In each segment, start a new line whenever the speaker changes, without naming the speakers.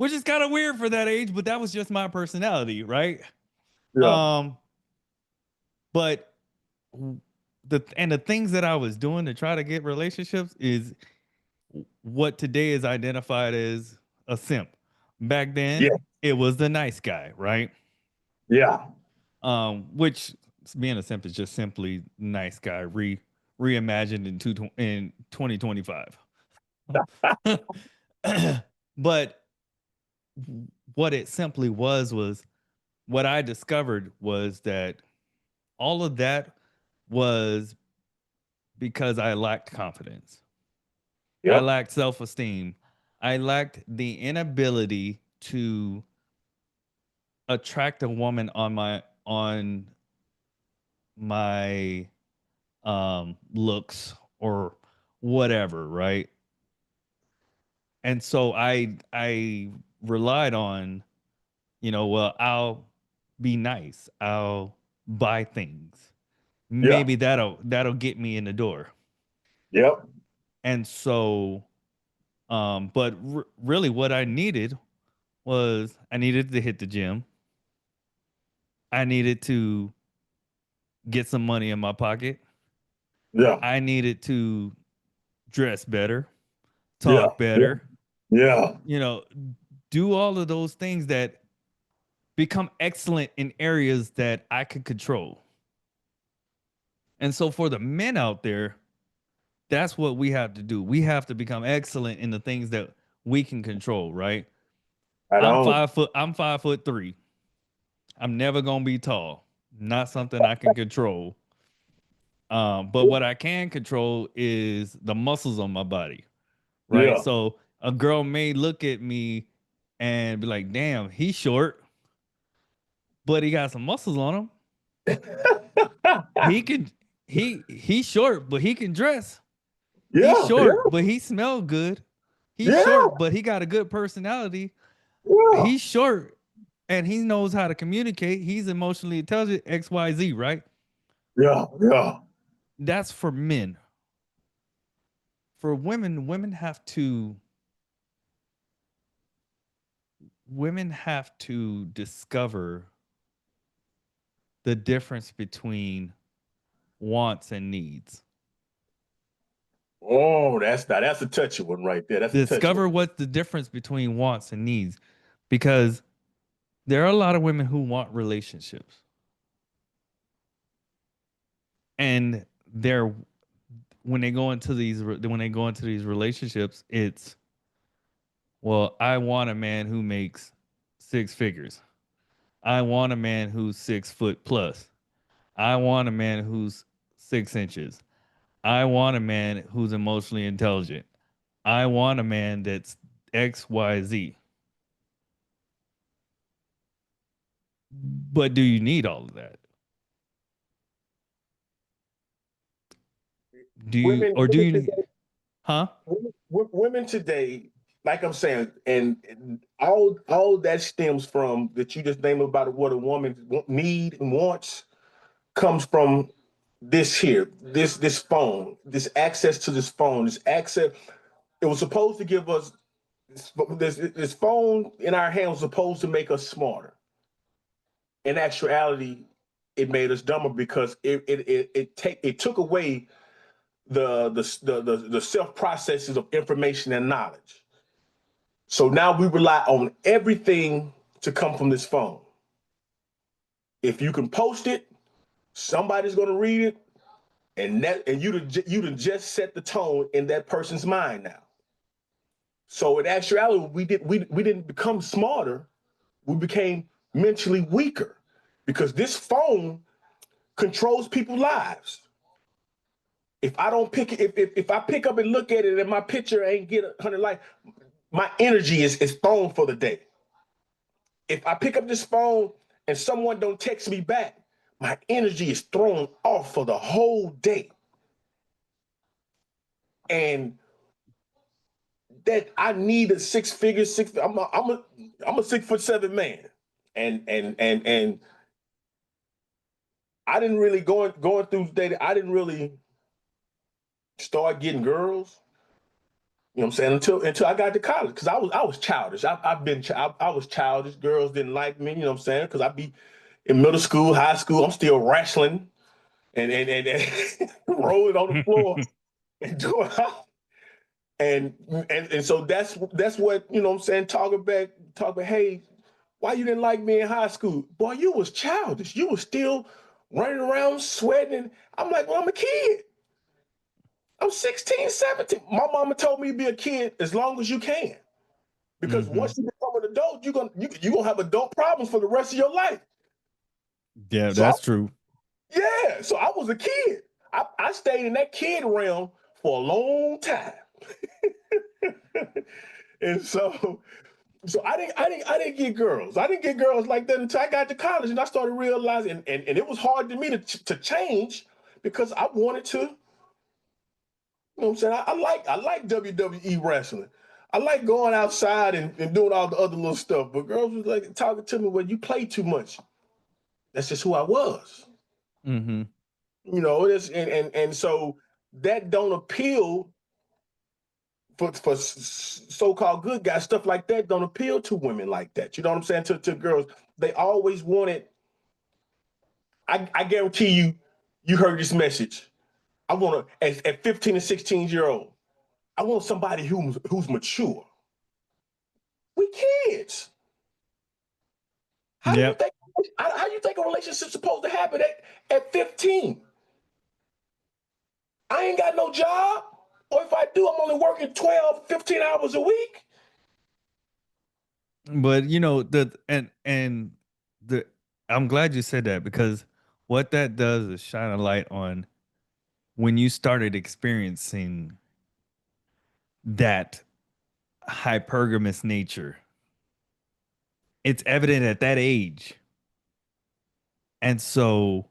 which is kind of weird for that age, but that was just my personality, right?
Yeah.
Um, but the things that I was doing to try to get relationships is what today is identified as a simp. Back then,
Yeah.
it was the nice guy, right?
Yeah.
Which being a simp is just simply nice guy reimagined in 2025. But what it simply was what I discovered was that all of that was because I lacked confidence. I
Yep.
lacked self-esteem. I lacked the inability to attract a woman on my looks or whatever, right? And so I relied on, well, I'll be nice. I'll buy things.
Yeah.
Maybe that'll get me in the door.
Yep.
And so but really what I needed was I needed to hit the gym. I needed to get some money in my pocket.
Yeah.
I needed to dress better,
Yeah.
talk
Yeah.
better,
Yeah.
you know, do all of those things that become excellent in areas that I could control. And so for the men out there, that's what we have to do. We have to become excellent in the things that we can control, right?
Right on.
I'm 5'3". I'm never gonna be tall. Not something I can control. But what I can control is the muscles on my body, right?
Yeah.
So a girl may look at me and be like, damn, he's short, but he got some muscles on him. He can he's short, but he can dress. He's
Yeah.
short,
Yeah.
but he smelled good. He's
Yeah.
short, but he got a good personality.
Yeah.
He's short and he knows how to communicate. He's emotionally intelligent, XYZ, right?
Yeah. Yeah.
That's for men. For women, women have to discover the difference between wants and needs.
Oh, that's a touchy one right there. That's a touchy one.
Discover what's the difference between wants and needs because there are a lot of women who want relationships and they're when they go into these relationships it's, well, I want a man who makes six figures. I want a man who's 6 foot plus. I want a man who's 6 inches. I want a man who's emotionally intelligent. I want a man that's XYZ. But do you need all of that? Do
Women
you need,
today,
huh?
women today, like I'm saying, and all that stems from that you just named about what a woman need and wants comes from this here, this phone, this access to this phone, this access. It was supposed to give us this phone in our hands was supposed to make us smarter. In actuality, it made us dumber because it took away the self processes of information and knowledge. So now we rely on everything to come from this phone. If you can post it, somebody's going to read it, and you just set the tone in that person's mind now. So in actuality, we didn't become smarter. We became mentally weaker because this phone controls people's lives. If I don't pick it, if I pick up and look at it and my picture ain't get 100 likes, my energy is thrown for the day. If I pick up this phone and someone don't text me back, my energy is thrown off for the whole day. And that I need a six figure six. I'm a 6'7" man, and I didn't really going through dating. I didn't really start getting girls You know what I'm saying? Until I got to college, because I was childish. I was childish. Girls didn't like me. You know what I'm saying? Because I'd be in middle school, high school. I'm still wrestling and rolling on the floor and doing. And so that's what, you know what I'm saying, talking, hey, why you didn't like me in high school? Boy, you was childish. You was still running around sweating. I'm like, well, I'm a kid. I'm 16, 17. My mama told me to be a kid as long as you can. Because
Mm-hmm.
once you become an adult, you're gonna have adult problems for the rest of your life.
Yeah,
So
that's true.
so I was a kid. I stayed in that kid realm for a long time. And so I didn't get girls. I didn't get girls like that until I got to college, and I started realizing, and it was hard to me to change because I wanted to. You know what I'm saying? I like WWE wrestling. I like going outside and doing all the other little stuff. But girls was like talking to me, well, you play too much. That's just who I was.
Mm-hmm.
And so that don't appeal for so-called good guys. Stuff like that don't appeal to women like that. You know what I'm saying? To girls, they always wanted. I guarantee you, you heard this message. I want to at 15 and 16-year old. I want somebody who's mature. We kids. How do you
Yep.
think? How do you think a relationship's supposed to happen at 15? I ain't got no job. Or if I do, I'm only working 12, 15 hours a week.
But and the I'm glad you said that, because what that does is shine a light on when you started experiencing that hypergamous nature. It's evident at that age. And so,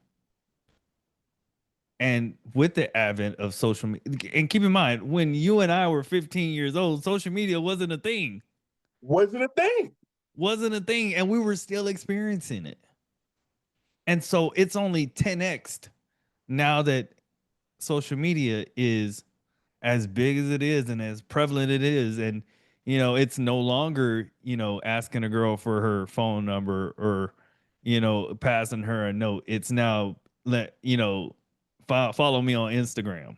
and with the advent of social media, and keep in mind, when you and I were 15 years old, social media wasn't a thing.
Wasn't a thing.
Wasn't a thing. And we were still experiencing it. And so it's only 10x now that social media is as big as it is and as prevalent it is. And, it's no longer, asking a girl for her phone number or, passing her a note. It's now, follow me on Instagram.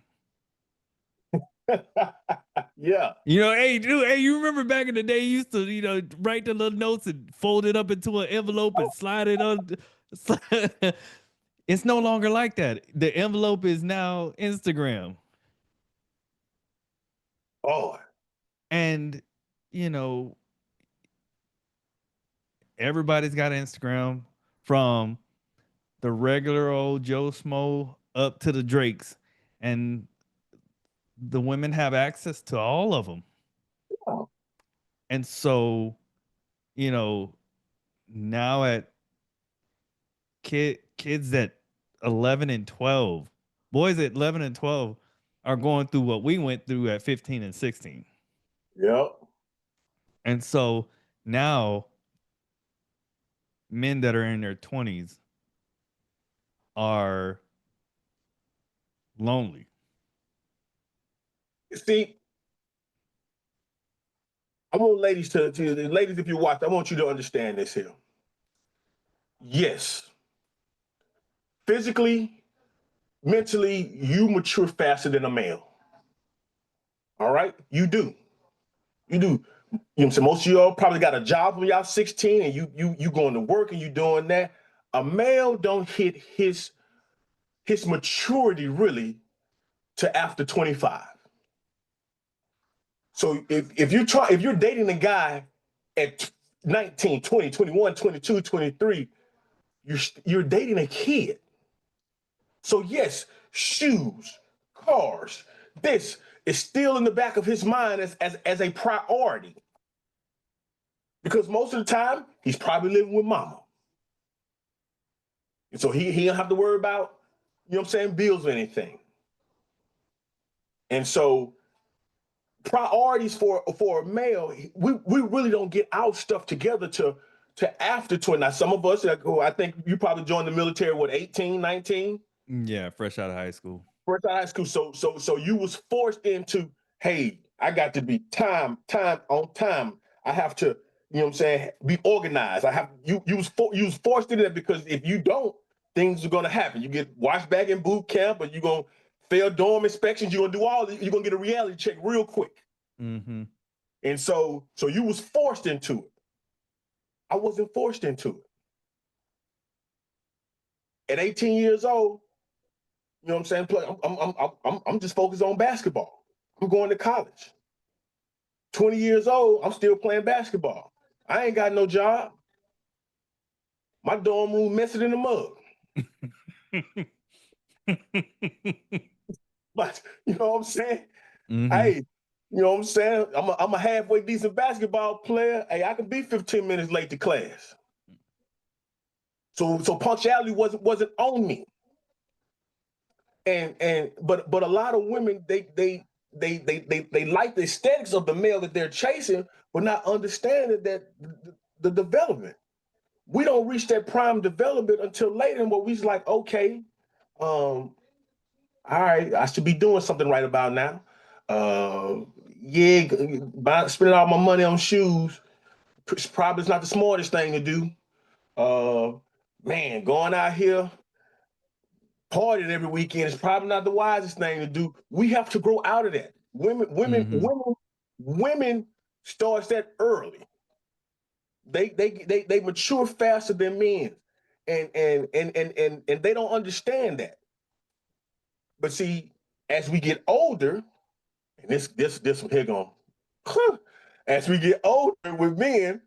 Yeah.
Hey, dude, hey, you remember back in the day, you used to, write the little notes and fold it up into an envelope and slide it on. It's no longer like that. The envelope is now Instagram.
Oh,
And, you know, everybody's got Instagram, from the regular old Joe Smo up to the Drakes. And the women have access to all of them.
oh,
And so, you know, now at kids at 11 and 12, boys at 11 and 12 are going through what we went through at 15 and 16.
yep.
And so now men that are in their 20s are lonely.
See, I want ladies to the ladies, if you watch, I want you to understand this here. Yes, physically, mentally, you mature faster than a male. All right, you do. You do. You know what I'm saying? Most of y'all probably got a job when y'all 16 and you going to work and you doing that. A male don't hit his maturity really to after 25. So if you're dating a guy at 19, 20, 21, 22, 23, you're dating a kid. So yes, shoes, cars, this is still in the back of his mind as a priority. Because most of the time, he's probably living with mama. And so he don't have to worry about, you know what I'm saying, bills or anything. And so priorities for a male, we really don't get our stuff together to after 20. Now, some of us, like, I think you probably joined the military, what, 18, 19?
Yeah, fresh out of high school.
First out of high school. So you was forced into, hey, I got to be time on time. I have to, you know what I'm saying, be organized. I have you was forced into that because if you don't, things are gonna happen. You get watched back in boot camp, or you're gonna fail dorm inspections, you're gonna do all you're gonna get a reality check real quick.
Mm-hmm.
And so you was forced into it. I wasn't forced into it. At 18 years old, you know what I'm saying? I'm just focused on basketball. I'm going to college. 20 years old, I'm still playing basketball. I ain't got no job. My dorm room messing in the mug. But you know what I'm saying?
Mm-hmm.
Hey, you know what I'm saying? I'm a halfway decent basketball player. Hey, I can be 15 minutes late to class. So punctuality wasn't on me. But a lot of women they like the aesthetics of the male that they're chasing, but not understanding that the development. We don't reach that prime development until later, and where we's like, okay, all right, I should be doing something right about now. Yeah, spending all my money on shoes probably is not the smartest thing to do. Uh, Man, going out here partying every weekend is probably not the wisest thing to do. We have to grow out of that.
Mm-hmm.
Women starts that early. They mature faster than men, and they don't understand that. But see, as we get older, and this one here going, as we get older with men,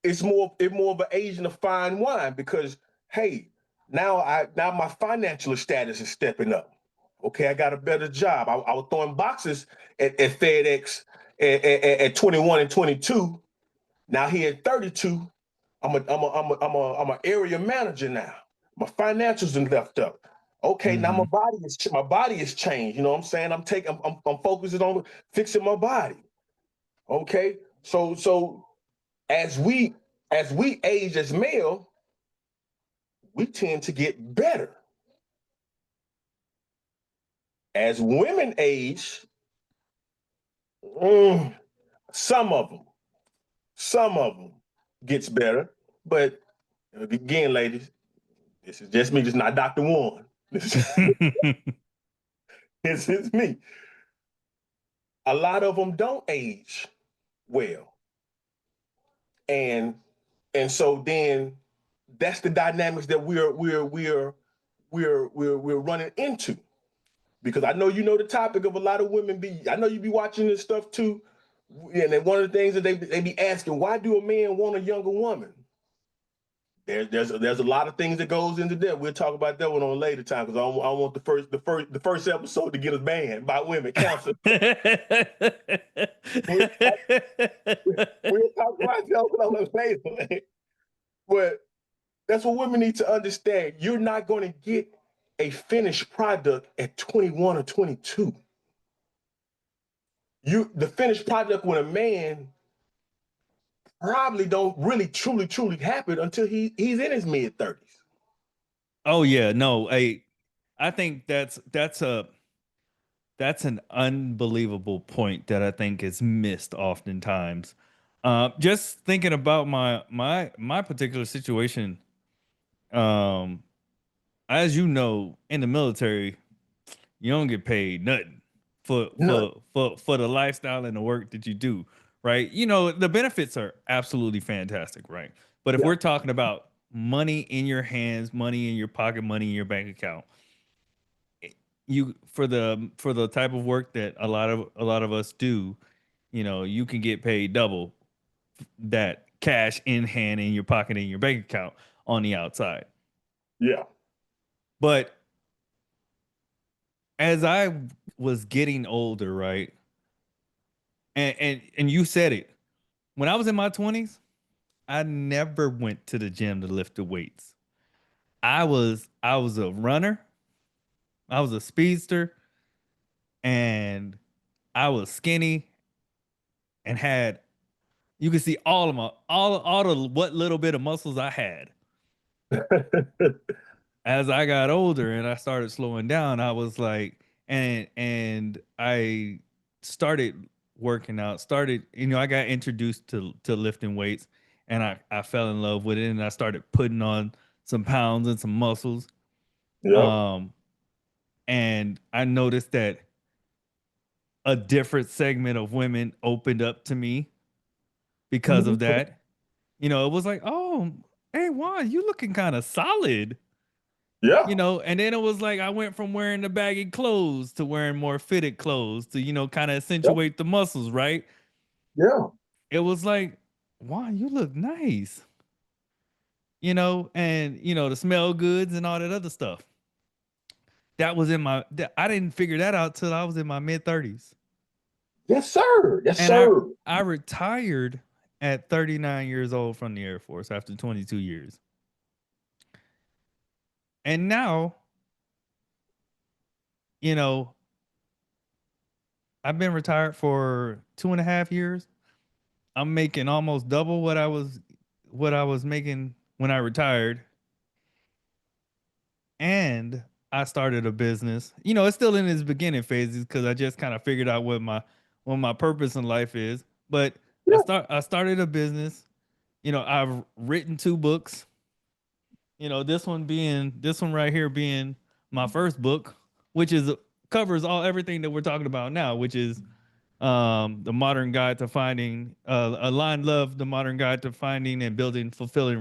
it's more of an Asian of fine wine because hey, now my financial status is stepping up. Okay, I got a better job. I was throwing boxes at FedEx at 21 and 22. Now here at 32, I'm a area manager now. My financials are left up. Okay, now
Mm-hmm.
my body has changed. You know what I'm saying? I'm focusing on fixing my body. Okay, so as we as we age as male, we tend to get better. As women age, mm, some of them, some of them gets better. But again, ladies, this is just me, just not Dr. Warren. This is me. A lot of them don't age well, and so then that's the dynamics that we're running into. Because I know you know the topic of a lot of women be. I know you be watching this stuff too, and then one of the things that they be asking, why do a man want a younger woman? There's a lot of things that goes into that. We'll talk about that one on a later time because I want the first episode to get us banned by women council. we'll, talk, we'll talk about that on a later. But that's what women need to understand. You're not going to get a finished product at 21 or 22. The finished product with a man probably don't really truly happen until he's in his mid 30s.
Oh yeah, no, I think that's an unbelievable point that I think is missed oftentimes. Just thinking about my particular situation, um, as you know, in the military, you don't get paid nothing
None.
for the lifestyle and the work that you do, right? You know, the benefits are absolutely fantastic, right? But if
Yeah.
we're talking about money in your hands, money in your pocket, money in your bank account, you for the type of work that a lot of us do, you know, you can get paid double that cash in hand in your pocket in your bank account on the outside.
Yeah.
But as I was getting older, right? And you said it. When I was in my 20s, I never went to the gym to lift the weights. I was a runner, I was a speedster, and I was skinny and had you could see all of my all the what little bit of muscles I had. As I got older and I started slowing down, I was like, and I started working out, started, I got introduced to lifting weights, and I fell in love with it, and I started putting on some pounds and some muscles.
Yep.
Um, and I noticed that a different segment of women opened up to me because of
Mhm.
that. It was like, oh, hey Juan, you looking kind of solid.
Yeah.
And then it was like I went from wearing the baggy clothes to wearing more fitted clothes to, kind of
Yep.
accentuate the muscles, right?
Yeah.
It was like, wow, you look nice, and the smell goods and all that other stuff. That was I didn't figure that out till I was in my mid 30s.
Yes, sir. Yes,
And I
sir.
I retired at 39 years old from the Air Force after 22 years. And now, you know, I've been retired for 2.5 years. I'm making almost double what I was making when I retired, and I started a business. It's still in its beginning phases because I just kind of figured out what my purpose in life is. But I
Yeah.
started a business. I've written 2 books. This one right here being my first book, which is covers everything that we're talking about now, which is the modern guide to finding Aligned Love, the modern guide to finding and building fulfilling